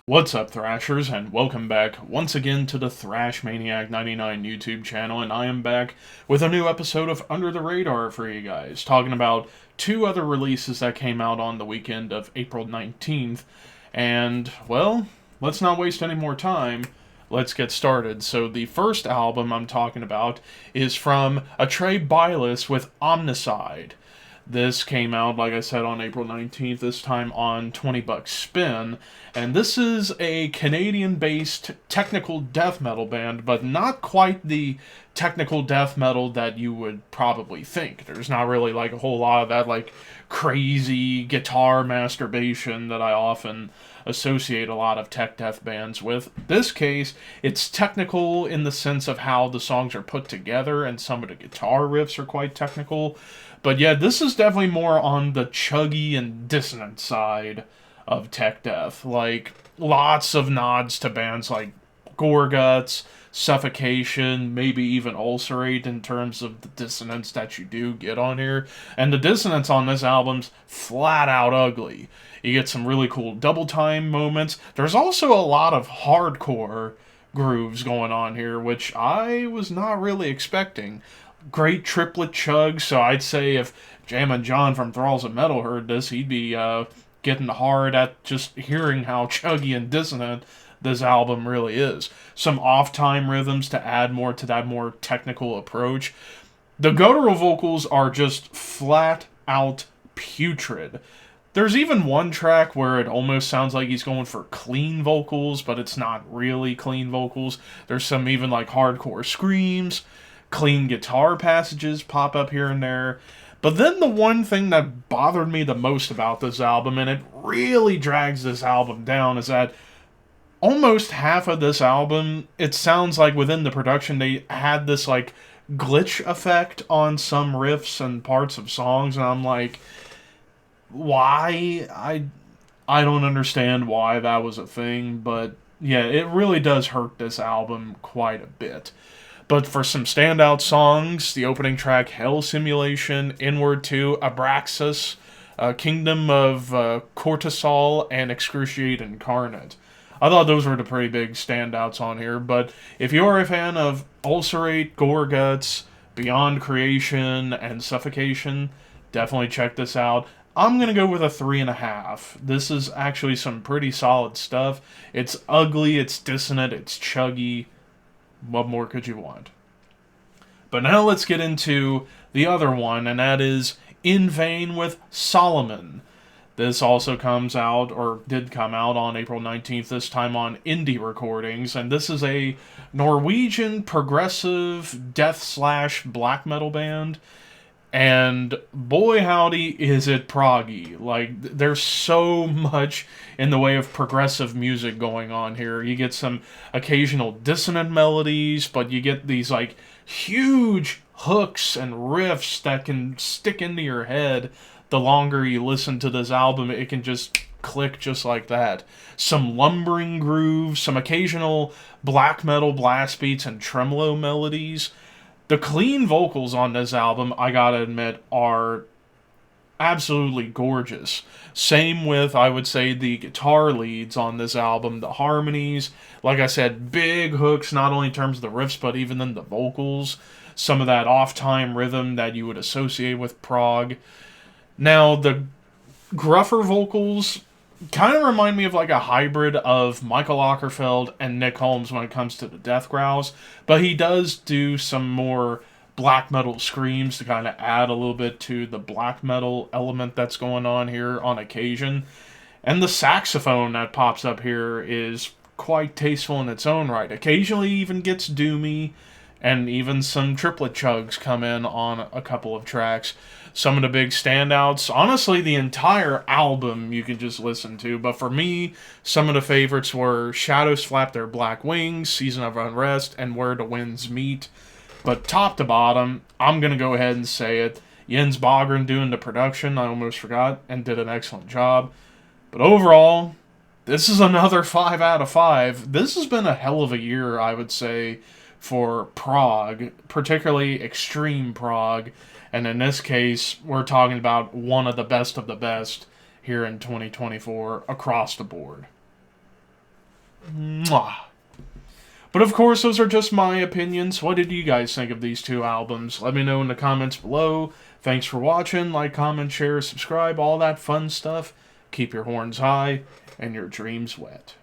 What's up, Thrashers, and welcome back once again to the Thrash Maniac 99 YouTube channel, and I am back with a new episode of Under the Radar for you guys, talking about two other releases that came out on the weekend of April 19th, and, well, let's not waste any more time. Let's get started. So the first album I'm talking about is from Atrae Bilis with Aumicide. This came out, like I said, on April 19th, this time on 20 Bucks Spin. And this is a Canadian-based technical death metal band, but not quite the technical death metal that you would probably think. There's not really like a whole lot of that like crazy guitar masturbation that I often associate a lot of tech death bands with. This case, it's technical in the sense of how the songs are put together, and some of the guitar riffs are quite technical. But yeah, this is definitely more on the chuggy and dissonant side of tech death. Like, lots of nods to bands like Gorguts, Suffocation, maybe even Ulcerate in terms of the dissonance that you do get on here. And the dissonance on this album's flat out ugly. You get some really cool double time moments. There's also a lot of hardcore grooves going on here, which I was not really expecting. Great triplet chug, so I'd say if Jammin' John from Thralls of Metal heard this, he'd be getting hard at just hearing how chuggy and dissonant this album really is. Some off-time rhythms to add more to that more technical approach. The guttural vocals are just flat out putrid. There's even one track where it almost sounds like he's going for clean vocals, but it's not really clean vocals. There's some even like hardcore screams. Clean guitar passages pop up here and there. But then the one thing that bothered me the most about this album, and it really drags this album down, is that almost half of this album, it sounds like within the production they had this like glitch effect on some riffs and parts of songs, and I'm like, why? I don't understand why that was a thing, but yeah, it really does hurt this album quite a bit. But for some standout songs, the opening track, Hell Simulation, Inward 2, Abraxas, Kingdom of Cortisol, and Excruciate Incarnate. I thought those were the pretty big standouts on here, but if you're a fan of Ulcerate, Gorguts, Beyond Creation, and Suffocation, definitely check this out. I'm going to go with a 3.5. This is actually some pretty solid stuff. It's ugly, it's dissonant, it's chuggy. What more could you want? But now let's get into the other one, and that is In Vain with Solemn. This also comes out, or did come out, on April 19th, this time on Indie Recordings, and this is a Norwegian progressive death/black metal band. And boy howdy is it proggy. Like, there's so much in the way of progressive music going on here. You get some occasional dissonant melodies, but you get these like huge hooks and riffs that can stick into your head. The longer you listen to this album, it can just click just like that. Some lumbering grooves, some occasional black metal blast beats and tremolo melodies. The clean vocals on this album, I gotta admit, are absolutely gorgeous. Same with, I would say, the guitar leads on this album, the harmonies. Like I said, big hooks, not only in terms of the riffs, but even in the vocals. Some of that off-time rhythm that you would associate with prog. Now, the gruffer vocals kind of remind me of like a hybrid of Michael Ockerfeld and Nick Holmes when it comes to the death growls, but he does do some more black metal screams to kind of add a little bit to the black metal element that's going on here on occasion. And the saxophone that pops up here is quite tasteful in its own right. Occasionally even gets doomy, and even some triplet chugs come in on a couple of tracks. Some of the big standouts, honestly, the entire album you can just listen to, but for me, some of the favorites were Shadows Flap Their Black Wings, Season of Unrest, and Where the Winds Meet. But top to bottom, I'm going to go ahead and say it. Jens Bogren doing the production, I almost forgot, and did an excellent job. But overall, this is another 5 out of 5. This has been a hell of a year, I would say, for prog, particularly extreme prog. And in this case, we're talking about one of the best here in 2024 across the board. Mwah. But of course, those are just my opinions. What did you guys think of these two albums? Let me know in the comments below. Thanks for watching. Like, comment, share, subscribe, all that fun stuff. Keep your horns high and your dreams wet.